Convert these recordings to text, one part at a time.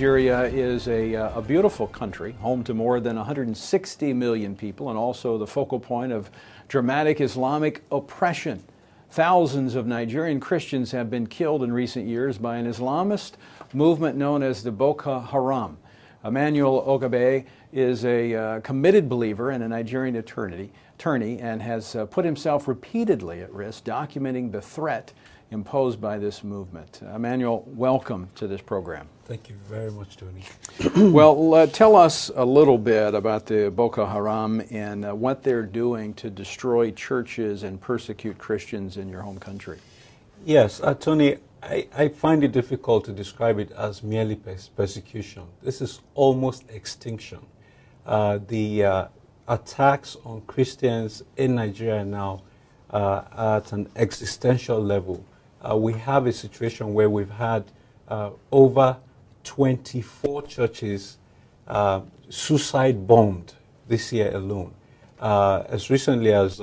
Nigeria is a beautiful country, home to more than 160 million people, and also the focal point of dramatic Islamic oppression. Thousands of Nigerian Christians have been killed in recent years by an Islamist movement known as the Boko Haram. Emmanuel Ogebe is a committed believer and a Nigerian attorney and has put himself repeatedly at risk documenting the threat imposed by this movement. Emmanuel, welcome to this program. Thank you very much, Tony. Well, tell us a little bit about the Boko Haram and what they're doing to destroy churches and persecute Christians in your home country. Yes, Tony, I find it difficult to describe it as merely persecution. This is almost extinction. The attacks on Christians in Nigeria now at an existential level. We have a situation where we've had over 24 churches suicide bombed this year alone. As recently as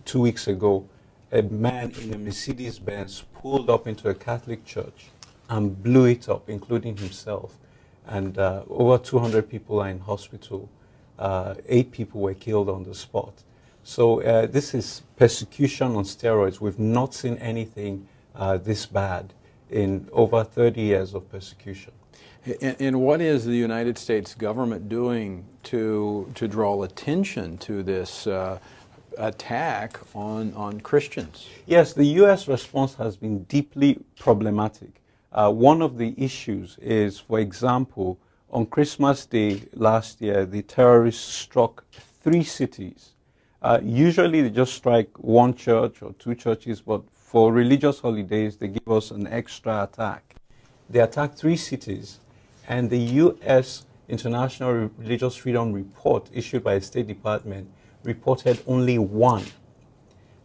2 weeks ago, a man in a Mercedes-Benz pulled up into a Catholic church and blew it up, including himself. And over 200 people are in hospital. 8 people were killed on the spot. So this is persecution on steroids. We've not seen anything this bad in over 30 years of persecution. And what is the United States government doing to draw attention to this attack on Christians? Yes, the U.S. response has been deeply problematic. One of the issues is, for example, on Christmas Day last year, the terrorists struck 3 cities. Usually they just strike 1 church or 2 churches, but for religious holidays, they give us an extra attack. They attacked 3 cities, and the U.S. International Religious Freedom Report, issued by the State Department, reported only 1.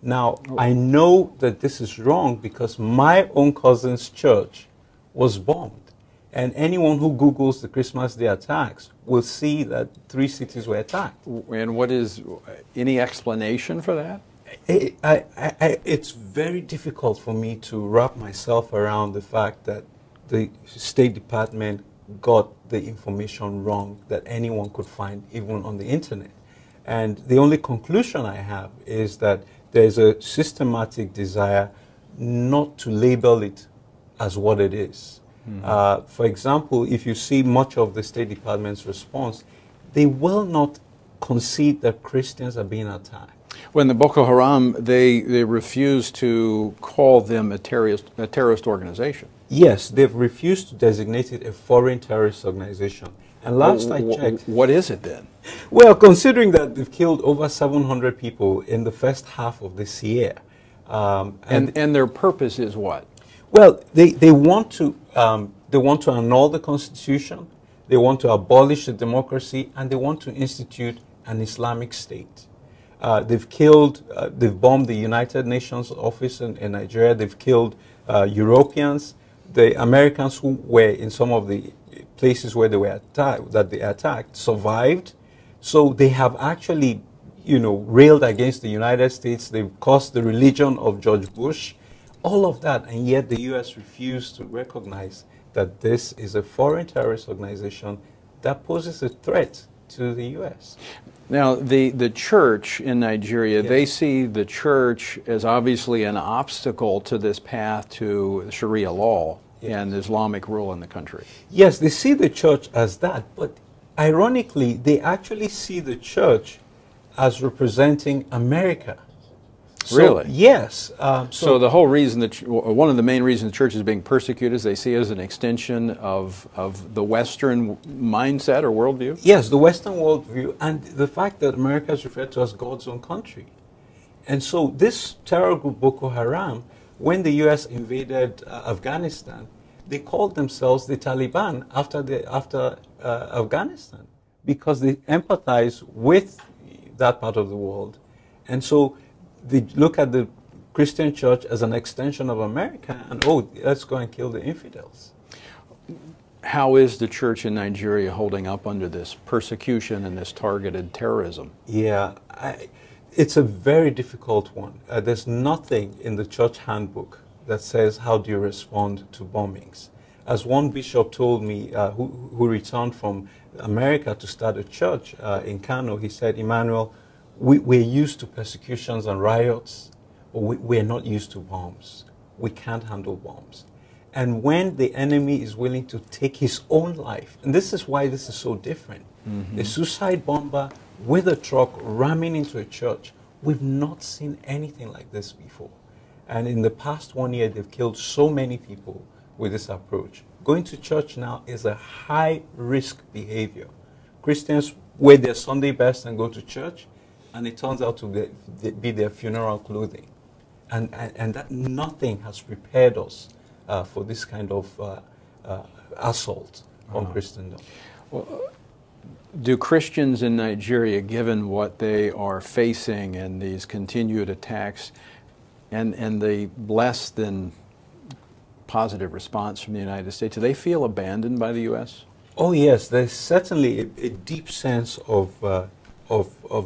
Now, I know that this is wrong because my own cousin's church was bombed. And anyone who Googles the Christmas Day attacks will see that 3 cities were attacked. And what is any explanation for that? It's very difficult for me to wrap myself around the fact that the State Department got the information wrong that anyone could find, even on the internet. And the only conclusion I have is that there's a systematic desire not to label it as what it is. Mm-hmm. For example, if you see much of the State Department's response, they will not concede that Christians are being attacked. When the Boko Haram, they refuse to call them a terrorist organization. Yes, they've refused to designate it a foreign terrorist organization. And last I checked... What is it then? Well, considering that they've killed over 700 people in the first half of this year. And their purpose is what? Well, they want to annul the Constitution, they want to abolish the democracy, and they want to institute an Islamic state. They've bombed the United Nations office in Nigeria. They've killed Europeans. The Americans who were in some of the places where they were attacked survived. So they have actually, railed against the United States. They've caused the religion of George Bush. All of that, and yet the U.S. refused to recognize that this is a foreign terrorist organization that poses a threat to the U.S. Now, the church in Nigeria, yes. They see the church as obviously an obstacle to this path to Sharia law yes. and Islamic rule in the country. Yes, they see the church as that, but ironically, they actually see the church as representing America. So, really? Yes. So the whole reason that one of the main reasons the church is being persecuted is they see it as an extension of the Western mindset or worldview? Yes, the Western worldview and the fact that America is referred to as God's own country. And so this terror group Boko Haram, when the U.S. invaded Afghanistan, they called themselves the Taliban after Afghanistan because they empathize with that part of the world. And so they look at the Christian church as an extension of America and, let's go and kill the infidels. How is the church in Nigeria holding up under this persecution and this targeted terrorism? Yeah, it's a very difficult one. There's nothing in the church handbook that says how do you respond to bombings. As one bishop told me, who returned from America to start a church in Kano, he said, Emmanuel, we're used to persecutions and riots, but we're not used to bombs. We can't handle bombs. And when the enemy is willing to take his own life, and this is why this is so different, a suicide bomber with a truck ramming into a church, we've not seen anything like this before. And in the past 1 year, they've killed so many people with this approach. Going to church now is a high-risk behavior. Christians wear their Sunday best and go to church, and it turns out to be their funeral clothing. And that nothing has prepared us for this kind of assault on Christendom. Well, do Christians in Nigeria, given what they are facing and these continued attacks and the less than positive response from the United States, do they feel abandoned by the U.S.? Oh yes, there's certainly a deep sense of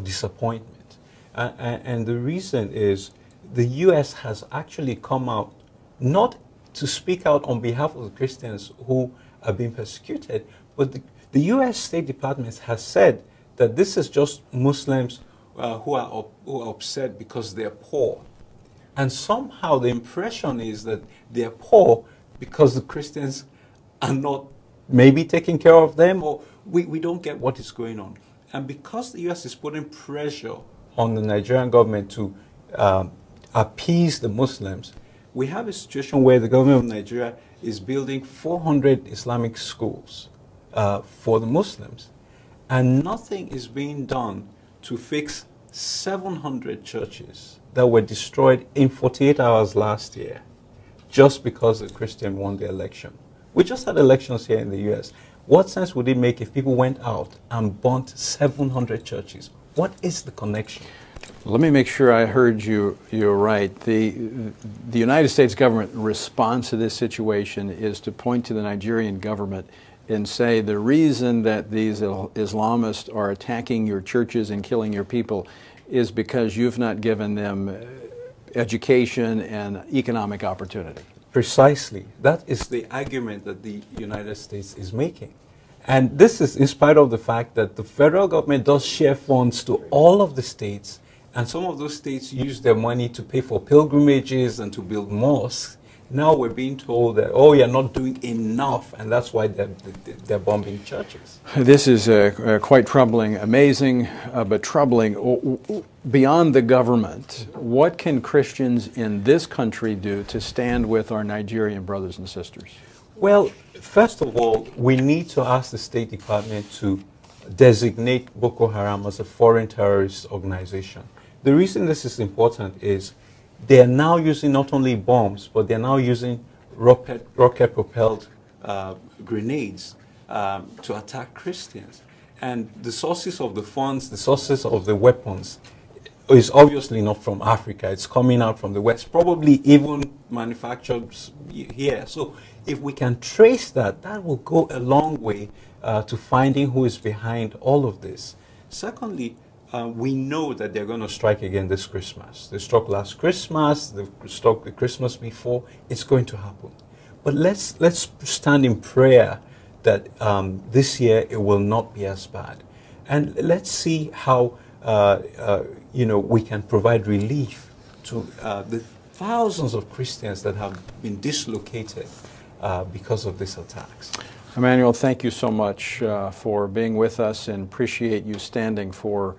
disappointment. And the reason is the U.S. has actually come out not to speak out on behalf of the Christians who are being persecuted, but the U.S. State Department has said that this is just Muslims who are upset because they're poor. And somehow the impression is that they're poor because the Christians are not maybe taking care of them, or we don't get what is going on. And because the U.S. is putting pressure on the Nigerian government to appease the Muslims, we have a situation where the government of Nigeria is building 400 Islamic schools for the Muslims, and nothing is being done to fix 700 churches that were destroyed in 48 hours last year just because the Christian won the election. We just had elections here in the U.S. What sense would it make if people went out and burnt 700 churches? What is the connection? Let me make sure I heard you're right. The United States government response to this situation is to point to the Nigerian government and say the reason that these Islamists are attacking your churches and killing your people is because you've not given them education and economic opportunity. Precisely. That is the argument that the United States is making. And this is in spite of the fact that the federal government does share funds to all of the states, and some of those states use their money to pay for pilgrimages and to build mosques. Now we're being told that, oh, you're not doing enough, and that's why they're bombing churches. This is quite troubling, amazing, but troubling. Beyond the government, what can Christians in this country do to stand with our Nigerian brothers and sisters? Well, first of all, we need to ask the State Department to designate Boko Haram as a foreign terrorist organization. The reason this is important is they are now using not only bombs, but they're now using rocket-propelled grenades to attack Christians. And the sources of the funds, the sources of the weapons is obviously not from Africa. It's coming out from the West, probably even manufactured here. So if we can trace that, that will go a long way to finding who is behind all of this. Secondly, we know that they're going to strike again this Christmas. They struck last Christmas, they struck the Christmas before. It's going to happen. But let's stand in prayer that this year it will not be as bad. And let's see how we can provide relief to the thousands of Christians that have been dislocated because of these attacks. Emmanuel, thank you so much for being with us, and appreciate you standing for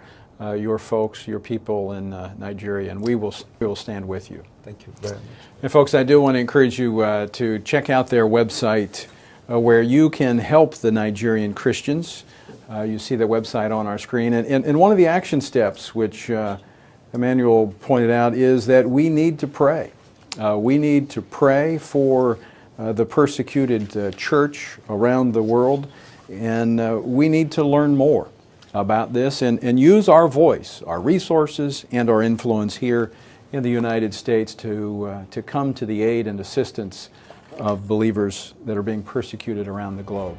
your folks, your people in Nigeria, and we will stand with you. Thank you very much. And folks, I do want to encourage you to check out their website where you can help the Nigerian Christians. You see the website on our screen. And one of the action steps, which Emmanuel pointed out, is that we need to pray. We need to pray for the persecuted church around the world, and we need to learn more about this and use our voice, our resources, and our influence here in the United States to come to the aid and assistance of believers that are being persecuted around the globe.